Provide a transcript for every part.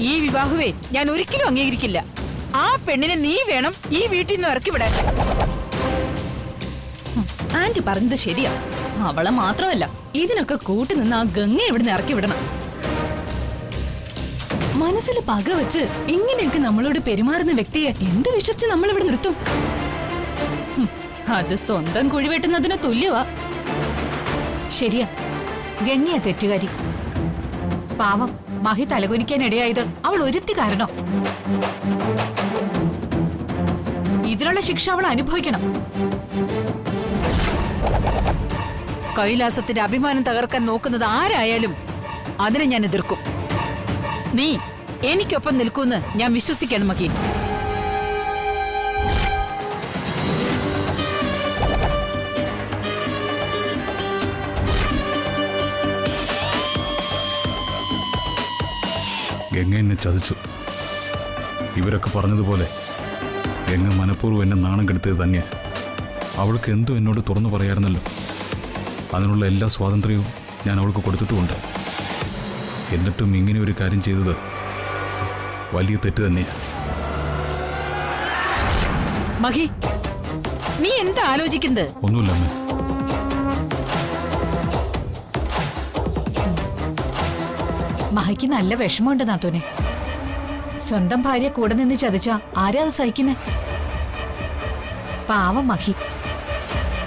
ഈ വിവാഹമേ ഞാൻ ഒരിക്കലും അംഗീകരിക്കില്ല. ആ പെണ്ണിനെ നീ വേണം ഈ വീട്ടിൽ നിന്ന് ഇറക്കി വിടാൻ. ആന്റി പറഞ്ഞത് ശരിയാ. അവളെ മാത്രമല്ല, ഇതിനൊക്കെ കൂട്ടുനിന്ന് ആ ഗംഗ ഇവിടുന്ന് ഇറക്കി വിടണം. മനസ്സിൽ പക വെച്ച് ഇങ്ങനെയൊക്കെ നമ്മളോട് പെരുമാറുന്ന വ്യക്തിയെ എന്ത് വിശ്വസിച്ച് നമ്മൾ ഇവിടെ നിർത്തും? അത് സ്വന്തം കുഴിവെട്ടുന്നതിന് തുല്യവാ. ശരിയാ, ഗംഗയാ തെറ്റുകാരി. പാവം മഹി തലകുനിക്കാനിടയായത് അവൾ ഒരുത്തി കാരണോ. ഇതിനുള്ള ശിക്ഷ അവൾ അനുഭവിക്കണം. കൈലാസത്തിന്റെ അഭിമാനം തകർക്കാൻ നോക്കുന്നത് ആരായാലും അതിനെ ഞാൻ എതിർക്കും. നീ എനിക്കൊപ്പം നിൽക്കുമെന്ന് ഞാൻ വിശ്വസിക്കണം മഹി. ഗംഗ എന്നെ ചതിച്ചു. ഇവരൊക്കെ പറഞ്ഞതുപോലെ ഗംഗ മനഃപൂർവ്വം എന്നെ നാണം കെടുത്തത് തന്നെയാ. അവൾക്ക് എന്തോ എന്നോട് തുറന്നു പറയാറുന്നല്ലോ. അതിനുള്ള എല്ലാ സ്വാതന്ത്ര്യവും ഞാൻ അവൾക്ക് കൊടുത്തിട്ടുമുണ്ട്. എന്നിട്ടും ഇങ്ങനെ ഒരു കാര്യം ചെയ്തത് വലിയ തെറ്റ് തന്നെയാണ്. മഹി, നീ എന്താ ആലോചിക്കുന്നത്? ഒന്നുമില്ല അമ്മേ. മഹിക്ക് നല്ല വിഷമമുണ്ട് നാത്തൂനെ. സ്വന്തം ഭാര്യ കൂടെ നിന്ന് ചതിച്ച ആരാ അത് സഹിക്കുന്നേ? പാവം മഹി.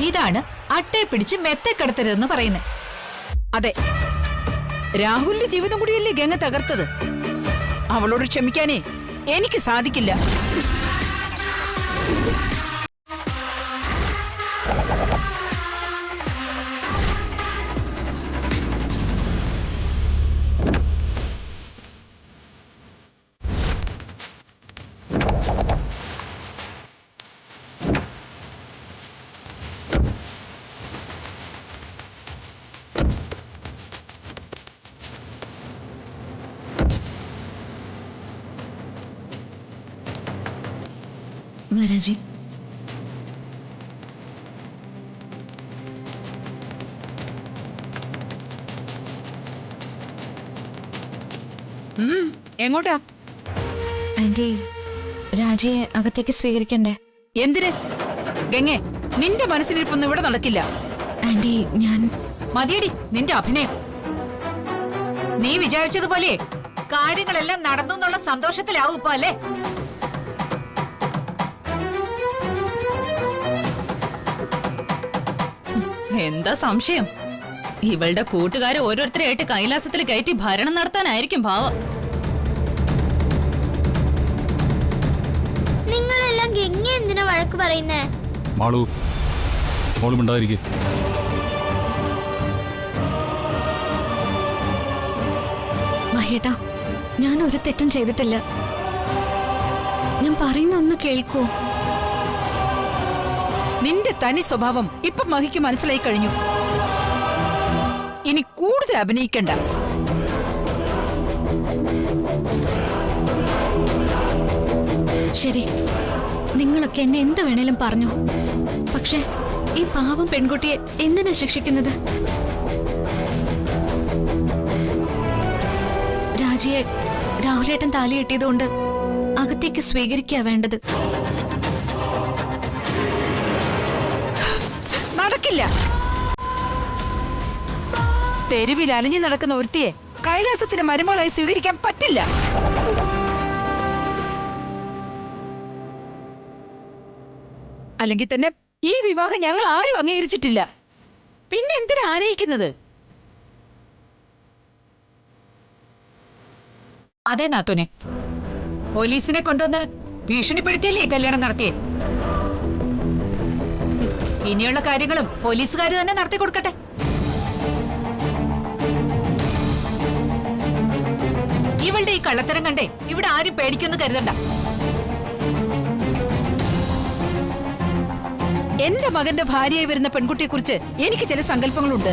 ഇതാണ് അട്ടയെ പിടിച്ച് മെത്തെ കിടത്തരുതെന്ന് പറയുന്നേ. അതെ, രാഹുലിന്റെ ജീവിതം കൂടിയല്ലേ ഗംഗ തകർത്തത്. അവളോട് ക്ഷമിക്കാനേ എനിക്ക് സാധിക്കില്ല. വരാജി, എങ്ങോട്ടാ? ആന്റി, രാജിയെ അകത്തേക്ക് സ്വീകരിക്കണ്ടേ? എന്തിന്? ഗംഗേ, നിന്റെ മനസ്സിലിരിപ്പൊന്നും ഇവിടെ നടക്കില്ല. ആന്റി, ഞാൻ... മതിയടി നിന്റെ അഭിനയം. നീ വിചാരിച്ചതുപോലെ കാര്യങ്ങളെല്ലാം നടന്നു എന്നുള്ള സന്തോഷത്തിലാവും ഇപ്പൊ അല്ലേ? എന്താ സംശയം? ഇവളുടെ കൂട്ടുകാരെ ഓരോരുത്തരെയായിട്ട് കൈലാസത്തിൽ കയറ്റി ഭരണം നടത്താനായിരിക്കും ഭാവം. നിങ്ങളെല്ലാം ഗംഗ എന്തിനാ വഴക്ക് പറയുന്നേ? മാളു, മോളും ഉണ്ടായിരിക്കും. മഹേട്ടാ, ഞാൻ ഒരു തെറ്റും ചെയ്തിട്ടില്ല. ഞാൻ പറയുന്ന ഒന്ന് കേൾക്കൂ. നിന്റെ തനി സ്വഭാവം ഇപ്പൊ മഹിക്ക് മനസ്സിലായി കഴിഞ്ഞു. ഇനി കൂടുതൽ അഭിനയിക്കണ്ട. ശരി, നിങ്ങളൊക്കെ എന്നെ എന്ത് വേണേലും പറഞ്ഞു. പക്ഷെ ഈ പാവം പെൺകുട്ടിയെ എന്തിനാ ശിക്ഷിക്കുന്നത്? രാജിയെ രാഹുലേട്ടൻ താലി കെട്ടിയതുകൊണ്ട് അകത്തേക്ക് സ്വീകരിക്കുക വേണ്ടത്. നടക്കില്ല. തെരുവിൽ അലിഞ്ഞു നടക്കുന്ന ഒരുത്തിയെ കൈലാസത്തിന് മരുമകളായി സ്വീകരിക്കാൻ പറ്റില്ല. അല്ലെങ്കിൽ തന്നെ ഈ വിവാഹം ഞങ്ങൾ ആരും അംഗീകരിച്ചിട്ടില്ല. പിന്നെ എന്തിനാ ആനയിക്കുന്നത്? അതെ നാത്തൂനെ, പോലീസിനെ കൊണ്ടുവന്ന് ഭീഷണിപ്പെടുത്തിയല്ലേ കല്യാണം നടത്തിയേ. ഇനിയുള്ള കാര്യങ്ങളും പോലീസുകാർ തന്നെ നടത്തി കൊടുക്കട്ടെ. ഇവളുടെ ഈ കള്ളത്തരം കണ്ടേ ഇവിടെ ആരും പേടിക്കൊന്നും കരുതണ്ട. എന്റെ മകന്റെ ഭാര്യയായി വരുന്ന പെൺകുട്ടിയെ കുറിച്ച് എനിക്ക് ചില സങ്കല്പങ്ങളുണ്ട്.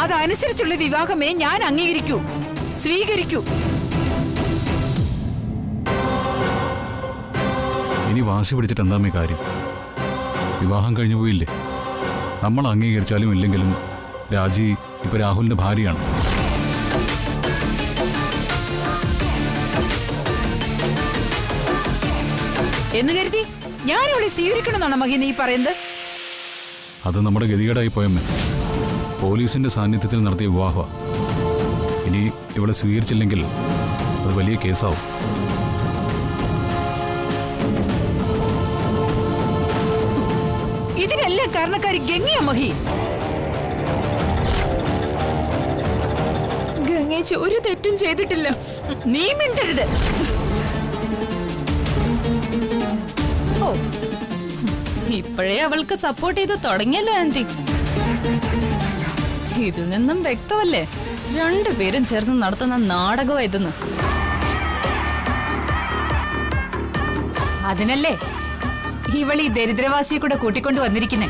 അതനുസരിച്ചുള്ള വിവാഹമേ ഞാൻ അംഗീകരിക്കൂ, സ്വീകരിക്കൂ. ഇനി വാശി പിടിച്ചിട്ട് എന്താമേ കാര്യം? വിവാഹം കഴിഞ്ഞു പോയില്ലേ? നമ്മൾ അംഗീകരിച്ചാലും ഇല്ലെങ്കിലും രാജി ഇപ്പൊ രാഹുലിന്റെ ഭാര്യയാണ്. എന്ന് കരുതി ഞാൻ ഇവിടെ സ്വീകരിക്കണമെന്നാണ് മഹി നീ പറയുന്നത്? അത് നമ്മുടെ ഗതികേടായി പോയമ്മേ. പോലീസിന്റെ സാന്നിധ്യത്തിൽ നടത്തിയ വിവാഹം. ഇനി ഇവിടെ സ്വീകരിച്ചില്ലെങ്കിൽ അത് വലിയ കേസാവും. ഇതിനെല്ലാം കാരണക്കാരി ഗംഗയാ മഹി. ഗംഗേച്ചി ഒരു തെറ്റും ചെയ്തിട്ടില്ല. നീ മിണ്ടരുത്. ഓ, ഇപ്പോഴേ അവൾക്ക് സപ്പോർട്ട് ചെയ്ത് തുടങ്ങിയല്ലോ ആന്റി. ഇതിൽ നിന്നും വ്യക്തമല്ലേ രണ്ടുപേരും ചേർന്ന് നടത്തുന്ന നാടകമായതെന്ന്. അതിനല്ലേ ഇവളീ ദരിദ്രവാസിയെ കൂടെ കൂട്ടിക്കൊണ്ട് വന്നിരിക്കുന്നേ.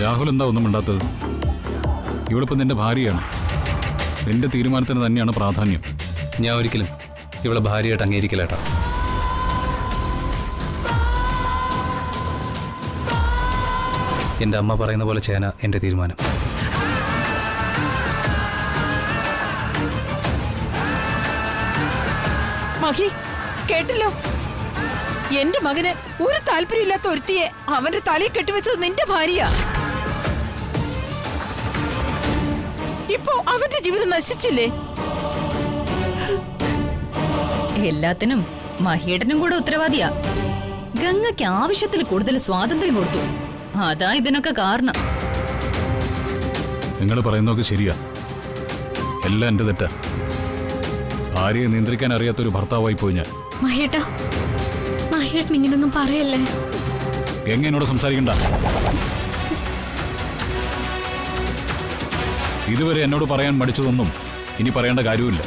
രാഹുൽ എന്താ ഒന്നും മിണ്ടാത്തത്? ഇവളിപ്പോൾ നിന്റെ ഭാര്യയാണ്. നിന്റെ തീരുമാനത്തിന് തന്നെയാണ് പ്രാധാന്യം. ഞാൻ ഒരിക്കലും ഇവളെ ഭാര്യയായിട്ട് അംഗീകരിക്കില്ലേട്ടാ. എൻ്റെ അമ്മ പറയുന്ന പോലെ ചെയ്യാനാ എൻ്റെ തീരുമാനം. മഹി കേട്ടല്ലോ, എന്റെ മകന് ഒരു താല്പര്യമില്ലാത്ത ഒരുത്തിയെ അവന്റെ തലയിൽ കെട്ടിവെച്ചത് നിന്റെ ഭാര്യ. ഇപ്പോ അവന്റെ ജീവിതം നശിച്ചില്ലേ? എല്ലാത്തിനും മഹിയേട്ടനും കൂടെ ഉത്തരവാദിയാ. ഗംഗയ്ക്ക് ആവശ്യത്തിൽ കൂടുതൽ സ്വാതന്ത്ര്യം കൊടുത്തു. അതാ ഇതിനൊക്കെ കാരണം. നിങ്ങൾ പറയുന്നതൊക്കെ ശരിയാ. എല്ലാം എൻ്റെ തെറ്റാ. ഭാര്യയെ നിയന്ത്രിക്കാൻ അറിയാത്തൊരു ഭർത്താവായി പോയി ഞാൻ. മഹേട്ടാ, മഹേട്ടൻ ഇങ്ങനൊന്നും പറയല്ലേ. ഗംഗ എന്നോട് സംസാരിക്കണ്ട. ഇതുവരെ എന്നോട് പറയാൻ മടിച്ചതൊന്നും ഇനി പറയേണ്ട കാര്യമില്ല.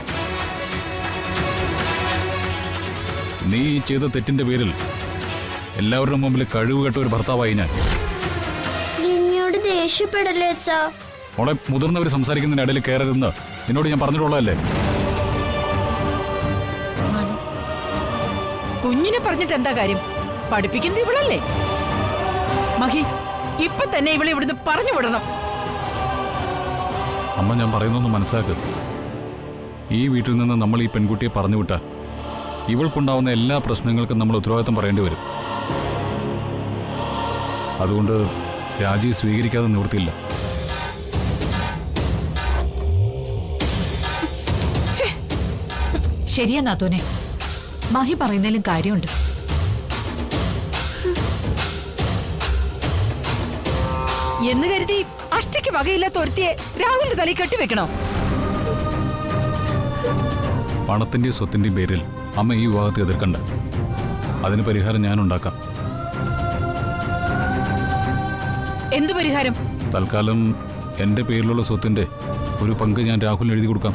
നീ ചെയ്ത തെറ്റിന്റെ പേരിൽ എല്ലാവരുടെ മുമ്പിൽ കഴിവുകെട്ട ഒരു ഭർത്താവായി ഞാൻ. ഗംഗയോട് ദേഷ്യപ്പെടല്ലേ അച്ഛാ? മോളെ, മുതിർന്നവർ സംസാരിക്കുന്നതിന് ഇടയിൽ കയറരുതെന്ന് നിന്നോട് ഞാൻ പറഞ്ഞിട്ടുള്ളതല്ലേ? കുഞ്ഞിനെ പറഞ്ഞിട്ട് എന്താ കാര്യം? പഠിപ്പിക്കുന്നത് ഇവളല്ലേ? മഹി, ഇപ്പൊ തന്നെ ഇവളെ ഇവിടുന്ന് പറഞ്ഞു വിടണം. അമ്മ, ഞാൻ പറയുന്നൊന്ന് മനസ്സിലാക്കുക. ഈ വീട്ടിൽ നിന്ന് നമ്മൾ ഈ പെൺകുട്ടിയെ പറഞ്ഞു വിട്ടാൽ ഇവൾക്കുണ്ടാവുന്ന എല്ലാ പ്രശ്നങ്ങൾക്കും നമ്മൾ ഉത്തരവാദിത്തം പറയേണ്ടി വരും. അതുകൊണ്ട് രാജി സ്വീകരിക്കാതെ നിവൃത്തിയില്ല. ശരിയാ നാത്തൂനെ, മഹി പറയുന്നതിലും കാര്യമുണ്ട്. എന്ന് കരുതി അഷ്ടയ്ക്ക് വകയില്ലാത്ത ഒരുത്തിയെ രാഹുലിന്റെ തലയിൽ കെട്ടിവെക്കണോ? പണത്തിന്റെയും സ്വത്തിന്റെയും പേരിൽ അമ്മ ഈ വിവാഹത്തെ എതിർക്കണ്ട. അതിന് പരിഹാരം ഞാനുണ്ടാക്കാം. എന്ത് പരിഹാരം? തൽക്കാലം എൻ്റെ പേരിലുള്ള സ്വത്തിന്റെ ഒരു പങ്ക് ഞാൻ രാഹുലിന് എഴുതി കൊടുക്കാം.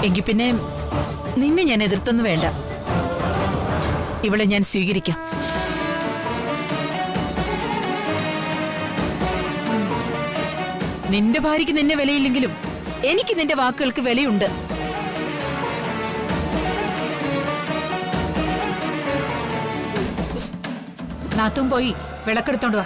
എങ്കിൽ പിന്നെ നിന്നെ ഞാൻ എതിർത്തൊന്നും വേണ്ട. ഇവളെ ഞാൻ സ്വീകരിക്കാം. നിന്റെ ഭാര്യയ്ക്ക് നിന്നെ വിലയില്ലെങ്കിലും എനിക്ക് നിന്റെ വാക്കുകൾക്ക് വിലയുണ്ട്. നാത്തും പോയി വിളക്കെടുത്തോണ്ട് വാ.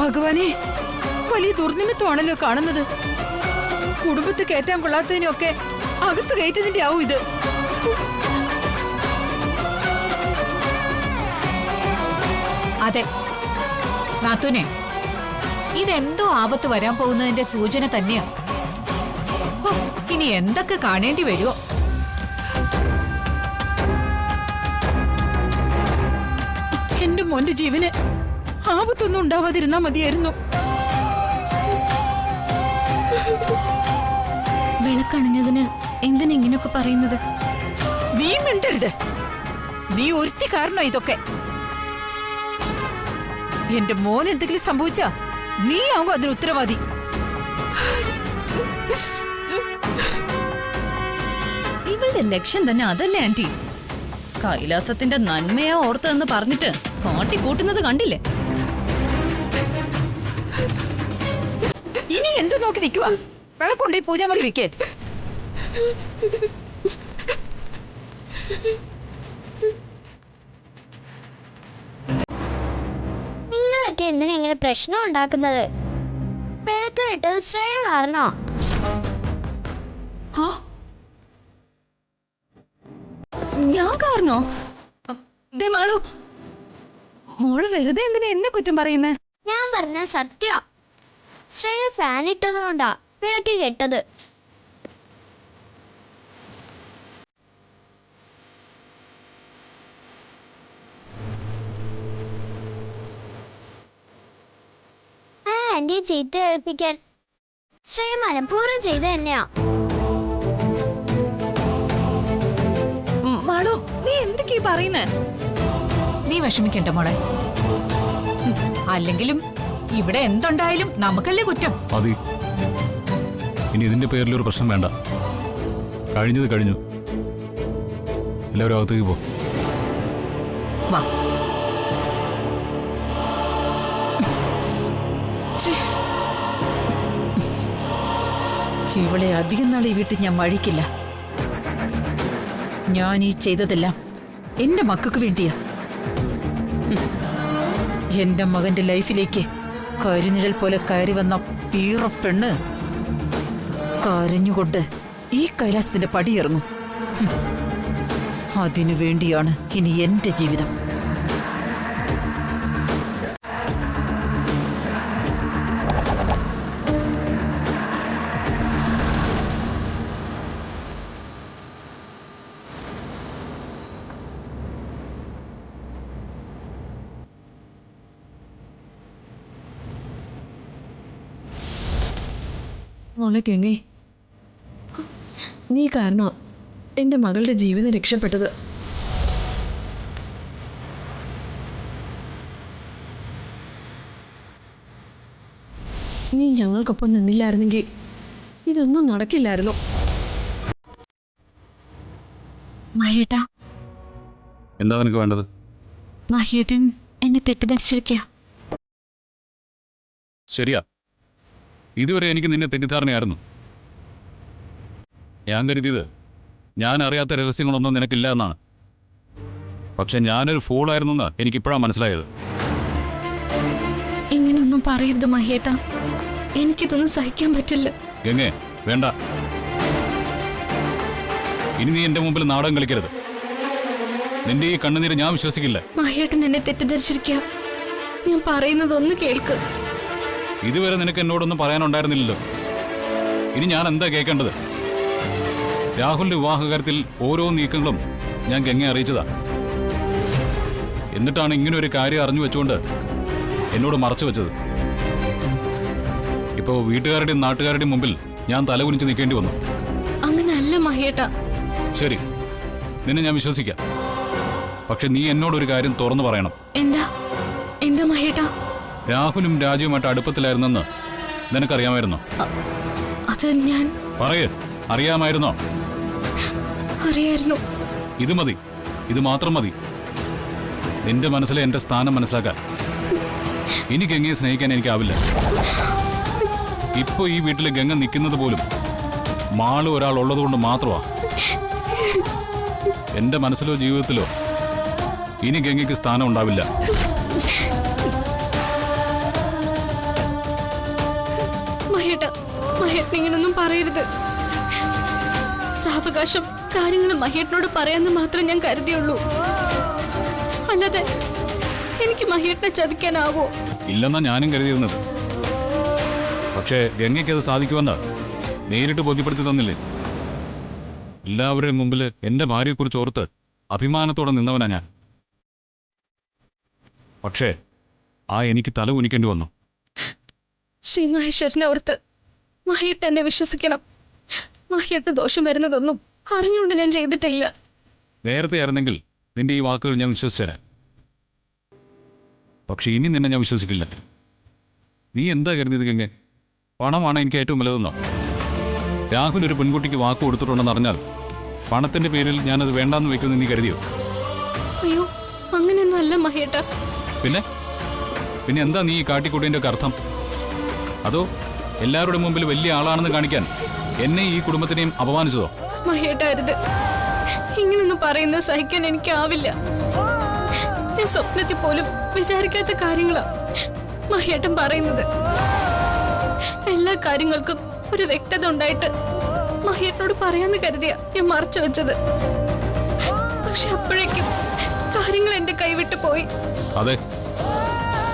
ഭഗവാനെ, വലിയ ദുർനിമിത്തമാണല്ലോ കാണുന്നത്. കുടുംബത്ത് കയറ്റാൻ കൊള്ളാത്തതിനൊക്കെ അകത്ത് കയറ്റതിന്റെ ആവും ഇത്. അതെ നാത്തൂനെ, ഇതെന്തോ ആപത്ത് വരാൻ പോകുന്നതിന്റെ സൂചന തന്നെയാ. ഹോ, ഇനി എന്തൊക്കെ കാണേണ്ടി വരുമോ? എന്റെ മോന്റെ ജീവന് ആപത്തൊന്നും ഉണ്ടാവാതിരുന്നാ മതിയായിരുന്നു. വിളക്കണഞ്ഞതിന് എന്തിനാ ഇങ്ങനെയൊക്കെ പറയുന്നത്? നീ മിണ്ടരുത്. നീ ഒരുത്തി കാരണം ഇതൊക്കെ. എന്റെ മോൻ എന്തെങ്കിലും സംഭവിച്ചാ നീ ആവും അതിന് ഉത്തരവാദി. ഇവളുടെ ലക്ഷ്യം തന്നെ അതല്ലേ ആന്റി? കൈലാസത്തിന്റെ നന്മയാ ഓർത്തെന്ന് പറഞ്ഞിട്ട് കാട്ടിക്കൂട്ടുന്നത് കണ്ടില്ലേ? ഇനി എന്ത് നോക്കി നിൽക്കുക? വിളക്കുണ്ടേ പൂജാമറി വെക്കേ. നിങ്ങളൊക്കെ എന്തിനാ ഇങ്ങനെ പ്രശ്നം ഉണ്ടാക്കുന്നത്? വിളക്ക് ഇട്ടത് ശ്രേയ കാരണോ? ഞാൻ കാരണോ? മാളു, മോള് വെറുതെ എന്തിനാ എന്നെ കുറ്റം പറയുന്നേ? ഞാൻ പറഞ്ഞ സത്യ. ശ്രേയ ഫാൻ ഇട്ടത് കൊണ്ടാ വിളക്ക് കെട്ടത്. ആ ആന്റിയെ ചീത്ത കേൾപ്പിക്കാൻ ശ്രേയ മനഃപൂർവ്വം ചെയ്ത് തന്നെയാ. മാളു, നീ എന്തൊക്കെയാ പറയുന്നേ? നീ വിഷമിക്കണ്ട മോളെ. അല്ലെങ്കിലും ഇവിടെ എന്തുണ്ടായാലും നമുക്കല്ലേ കുറ്റം. മതി, ഇനി ഇതിന്റെ പേരിലൊരു പ്രശ്നം വേണ്ട. കഴിഞ്ഞത് കഴിഞ്ഞു. എല്ലാവരും അകത്തേക്ക് പോ. വാ. ഇവളെ അധികം നാൾ ഈ വീട്ടിൽ ഞാൻ വഴിക്കില്ല. ഞാൻ ഈ ചെയ്തതെല്ലാം എന്റെ മക്കൾക്ക് വേണ്ടിയാ. എന്റെ മകന്റെ ലൈഫിലേക്ക് കരിനിഴൽ പോലെ കയറി വന്ന പീറപ്പെണ്ണ് കരഞ്ഞുകൊണ്ട് ഈ കൈലാസത്തിന്റെ പടിയിറങ്ങും. അതിനു വേണ്ടിയാണ് ഇനി എന്റെ ജീവിതം. മോളെ ഗംഗേ, നീ കാരണം എൻ്റെ മകളുടെ ജീവിതം രക്ഷപ്പെട്ടത്. നീ ഞങ്ങൾക്കൊപ്പം നിന്നില്ലായിരുന്നെങ്കിൽ ഇതൊന്നും നടക്കില്ലായിരുന്നു. മഹേട്ടാ, എന്താ നിനക്ക് വേണ്ടത്? മഹേട്ടൻ എന്നെ തെറ്റിദ്ധരിച്ചിരിക്കുക. ശരിയാ, ഇതുവരെ എനിക്ക് നിന്നെ തെറ്റിദ്ധാരണയായിരുന്നു. ഞാൻ കരുതിയത് ഞാൻ അറിയാത്ത രഹസ്യങ്ങളൊന്നും നിനക്കില്ല എന്നാണ്. പക്ഷെ ഞാനൊരു ഫൂളായിരുന്നെന്ന് എനിക്കിപ്പോഴാണ് മനസ്സിലായത്. ഇങ്ങനെയൊന്നും പറയരുത് മഹേട്ടാ, എനിക്കിതൊന്നും സഹിക്കാൻ പറ്റില്ല. ഗംഗേ, വേണ്ട. ഇനി നീ എൻ്റെ മുമ്പിൽ നാടകം കളിക്കരുത്. നിന്റെ ഈ കണ്ണുനീര് ഞാൻ വിശ്വസിക്കില്ല. മഹേട്ടൻ എന്നെ തെറ്റിദ്ധരിച്ചിരിക്കുക. ഞാൻ പറയുന്നതൊന്ന് കേൾക്ക്. ഇതുവരെ നിനക്ക് എന്നോടൊന്നും പറയാനുണ്ടായിരുന്നില്ലല്ലോ. ഇനി ഞാൻ എന്താ കേൾക്കേണ്ടത്? രാഹുലിന്റെ വിവാഹകാര്യത്തിൽ ഓരോ നീക്കങ്ങളും ഞാൻ ഗംഗയെ അറിയിച്ചതാ. എന്നിട്ടാണ് ഇങ്ങനെ ഒരു കാര്യം അറിഞ്ഞു വെച്ചുകൊണ്ട് എന്നോട് മറച്ചു വെച്ചത്. ഇപ്പോൾ വീട്ടുകാരുടെയും നാട്ടുകാരുടെയും മുമ്പിൽ ഞാൻ തലകുനിച്ച് നിൽക്കേണ്ടി വന്നു. അങ്ങനെയല്ല മഹേട്ടാ. ശരി, നിന്നെ ഞാൻ വിശ്വസിക്കാം. പക്ഷെ നീ എന്നോടൊരു കാര്യം തുറന്നു പറയണം. എന്താ എന്താ മഹേട്ടാ? രാഹുലും രാജുവുമായിട്ട് അടുപ്പത്തിലായിരുന്നെന്ന് നിനക്കറിയാമായിരുന്നോ? അത് ഞാൻ പറയേ, അറിയാമായിരുന്നോ? അറിയായിരുന്നു. ഇത് മതി, ഇത് മാത്രം മതി നിന്റെ മനസ്സിലെ എന്റെ സ്ഥാനം മനസ്സിലാക്കാൻ. ഇനി ഗംഗയെ സ്നേഹിക്കാൻ എനിക്കാവില്ല. ഇപ്പൊ ഈ വീട്ടിലെ ഗംഗ നിൽക്കുന്നത് പോലും മാള് ഒരാൾ ഉള്ളതുകൊണ്ട് മാത്രമാ. എന്റെ മനസ്സിലോ ജീവിതത്തിലോ ഇനി ഗംഗയ്ക്ക് സ്ഥാനം ഉണ്ടാവില്ല. മഹേട്ടൻ ഇങ്ങനൊന്നും പറയരുത്. സാവകാശം കാര്യങ്ങൾ മഹേട്ടനോട് പറയാന്ന് മാത്രം ഞാൻ കരുതിയുള്ളൂ. അല്ലാതെ എനിക്ക് മഹേട്ടനെ ചതിക്കാനാവോ? ഇല്ലെന്നാ ഞാനും കരുതിയിരുന്നത്. പക്ഷേ ഗംഗയ്ക്ക് അത് സാധിക്കുമെന്ന് നേരിട്ട് ബോധ്യപ്പെടുത്തി തന്നില്ലേ? എല്ലാവരുടെയും മുമ്പിൽ എൻ്റെ ഭാര്യയെക്കുറിച്ച് ഓർത്ത് അഭിമാനത്തോടെ നിന്നവനാ ഞാൻ. പക്ഷേ എനിക്ക് തല കുനിക്കേണ്ടി വന്നു. ശ്രീ മഹേശ്വരനെ ഓർത്ത് മഹേട്ടൻ എന്നെ വിശ്വസിക്കണം. മഹേട്ടന് ദോഷം വരുന്നതൊന്നും അറിഞ്ഞുകൊണ്ട് ഞാൻ ചെയ്തിട്ടില്ല. നേരത്തെ ആയിരുന്നെങ്കിൽ നിന്റെ ഈ വാക്കുകൾ ഞാൻ വിശ്വസിച്ചേരാ. പക്ഷെ ഇനി നിന്നെ ഞാൻ വിശ്വസിക്കില്ല. നീ എന്താ കരുതിയത് ഗംഗെ? പണമാണ് എനിക്ക് ഏറ്റവും വലുതെന്നോ? രാഹുൽ ഒരു പെൺകുട്ടിക്ക് വാക്ക് കൊടുത്തിട്ടുണ്ടെന്ന് അറിഞ്ഞാൽ പണത്തിന്റെ പേരിൽ ഞാനത് വേണ്ടാന്ന് വെക്കുമെന്ന് നീ കരുതിയോ? അയ്യോ, അങ്ങനെയൊന്നും അല്ല മഹേട്ട. പിന്നെ എന്താ നീ ഈ കാട്ടിക്കൂട്ടിൻ്റെ ഒക്കെ അർത്ഥം? അതോ എല്ലാവരുടെ മുമ്പിൽ വലിയ ആളാണെന്ന് കാണിക്കാൻ എന്നെ ഈ കുടുംബത്തിനെയും അപമാനിച്ചതോ? മഹേട്ടരുത്, ഇങ്ങനൊന്നും പറയുന്നത് സഹിക്കാൻ എനിക്കാവില്ല. ഞാൻ സ്വപ്നത്തിൽ പോലും വിചാരിക്കാത്ത കാര്യങ്ങളാ മഹേട്ടൻ പറയുന്നത്. എല്ലാ കാര്യങ്ങൾക്കും ഒരു വ്യക്തത ഉണ്ടായിട്ട് മഹേട്ടനോട് പറയാന്ന് കരുതിയാ ഞാൻ മറച്ചു വെച്ചത്. പക്ഷെ അപ്പോഴേക്കും കാര്യങ്ങൾ എന്റെ കൈവിട്ടു പോയി. അതെ,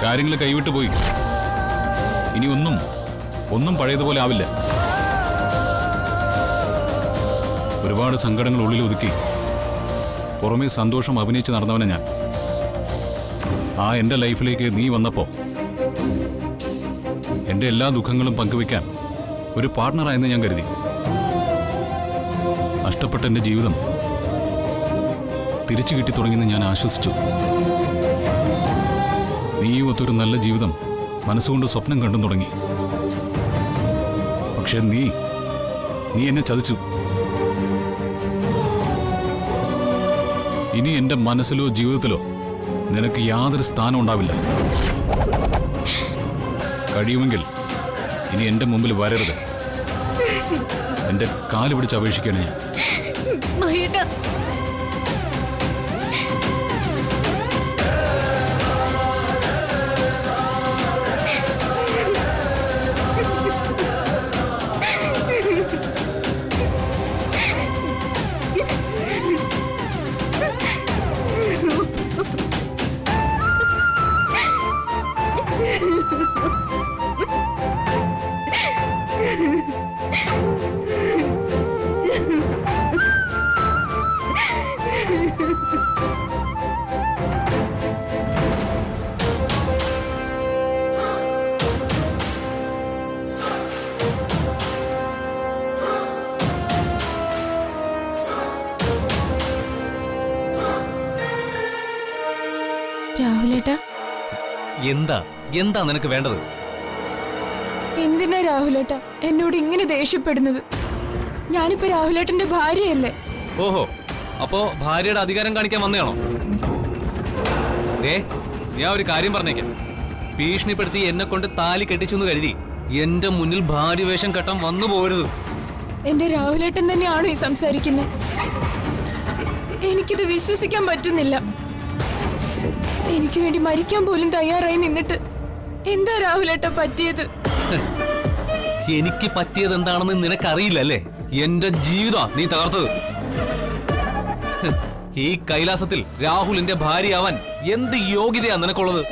കാര്യങ്ങൾ കൈവിട്ടു പോയി. ഇനി ഒന്നും പഴയതുപോലെ ആവില്ല. ഒരുപാട് സങ്കടങ്ങൾ ഉള്ളിൽ ഒതുക്കി പുറമേ സന്തോഷം അഭിനയിച്ച് നടന്നവനെ ഞാൻ. എൻ്റെ ലൈഫിലേക്ക് നീ വന്നപ്പോ എൻ്റെ എല്ലാ ദുഃഖങ്ങളും പങ്കുവെക്കാൻ ഒരു പാർട്ട്ണറായെന്ന് ഞാൻ കരുതി. നഷ്ടപ്പെട്ട എൻ്റെ ജീവിതം തിരിച്ചു കിട്ടി തുടങ്ങിയെന്ന് ഞാൻ ആശ്വസിച്ചു. നീയും ഒത്തൊരു നല്ല ജീവിതം മനസ്സുകൊണ്ട് സ്വപ്നം കണ്ടും തുടങ്ങി. പക്ഷെ നീ എന്നെ ചതിച്ചു. ഇനി എൻ്റെ മനസ്സിലോ ജീവിതത്തിലോ നിനക്ക് യാതൊരു സ്ഥാനം ഉണ്ടാവില്ല. കഴിയുമെങ്കിൽ ഇനി എൻ്റെ മുമ്പിൽ വരരുത്. എൻ്റെ കാല് പിടിച്ച് അപേക്ഷിക്കുകയാണ് ഞാൻ. രാഹുലേട്ടാ, എന്താ നിനക്ക് വേണ്ടത്? എന്തിനാ രാഹുലേട്ടാ എന്നോട് ഇങ്ങനെ ദേഷ്യപ്പെടുന്നത്? ഞാനിപ്പോ രാഹുലേട്ടന്റെ ഭാര്യയല്ലേ? ഓഹോ, അപ്പോ ഭാര്യയുടെ അധികാരം കാണിക്കാൻ വന്നതാണോ? ഞാൻ ഒരു കാര്യം പറഞ്ഞേക്കാം. ഭീഷണിപ്പെടുത്തി എന്നെ കൊണ്ട് താലി കെട്ടിച്ചെന്ന് കരുതി എന്റെ മുന്നിൽ ഭാര്യ വേഷം കെട്ടാൻ വന്നു പോരുത്. എന്റെ രാഹുലേട്ടൻ തന്നെയാണോ ഈ സംസാരിക്കുന്നത്? എനിക്കിത് വിശ്വസിക്കാൻ പറ്റുന്നില്ല. എനിക്ക് വേണ്ടി മരിക്കാൻ പോലും തയ്യാറായി നിന്നിട്ട് എന്താ രാഹുലേട്ട പറ്റിയത്? എനിക്ക് പറ്റിയത് എന്താണെന്ന് നിനക്കറിയില്ലല്ലേ? എന്റെ ജീവിതം നീ തകർത്തത്. ഈ കൈലാസത്തിൽ രാഹുലിന്റെ ഭാര്യയാവാൻ എന്ത് യോഗ്യതയാ നിനക്കുള്ളത്?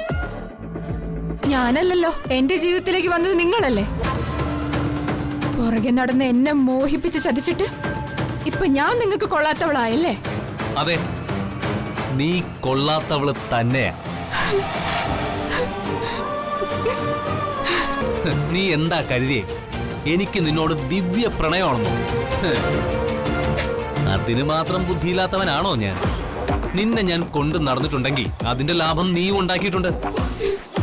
ഞാനല്ലല്ലോ, എന്റെ ജീവിതത്തിലേക്ക് വന്നത് നിങ്ങളല്ലേ. പുറകെ നടന്ന് എന്നെ മോഹിപ്പിച്ച് ചതിച്ചിട്ട് ഇപ്പൊ ഞാൻ നിങ്ങൾക്ക് കൊള്ളാത്തവളായല്ലേ? അതെ, നീ കൊള്ളാത്തവള് തന്നെയാ. നീ എന്താ കരുതിയേ എനിക്ക് നിന്നോട് ദിവ്യ പ്രണയമാണെന്നോ? അതിന് മാത്രം ബുദ്ധിയില്ലാത്തവനാണോ ഞാൻ? നിന്നെ ഞാൻ കൊണ്ടു നടന്നിട്ടുണ്ടെങ്കിൽ അതിന്റെ ലാഭം നീ ഉണ്ടാക്കിയിട്ടുണ്ട്.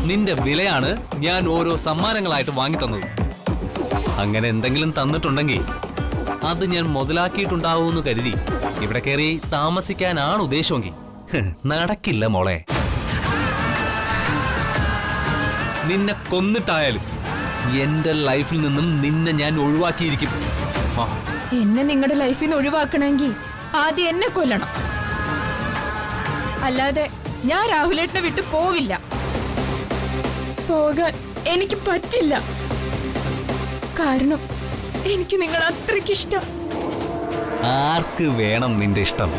നിന്റെ വിലയാണ് ഞാൻ ഓരോ സമ്മാനങ്ങളായിട്ട് വാങ്ങിത്തന്നത്. അങ്ങനെ എന്തെങ്കിലും തന്നിട്ടുണ്ടെങ്കിൽ അത് ഞാൻ മുതലാക്കിയിട്ടുണ്ടാവൂന്ന് കരുതി ഇവിടെ കയറി താമസിക്കാനാണ് ഉദ്ദേശമെങ്കിൽ നടക്കില്ല മോളെ. നിന്നെ കൊന്നിട്ടായാലും എന്റെ ലൈഫിൽ നിന്നും നിന്നെ ഞാൻ ഒഴിവാക്കിയിരിക്കും. എന്നെ നിങ്ങളുടെ ലൈഫിൽ നിന്ന് ഒഴിവാക്കണമെങ്കിൽ ആദ്യം എന്നെ കൊല്ലണം. അല്ലാതെ ഞാൻ രാഹുലേട്ടനെ വിട്ടു പോവില്ല. പോകാൻ എനിക്ക് പറ്റില്ല. കാരണം എനിക്ക് നിങ്ങൾ അത്രയ്ക്ക് ഇഷ്ടം. ആർക്ക് വേണം നിന്റെ ഇഷ്ടം?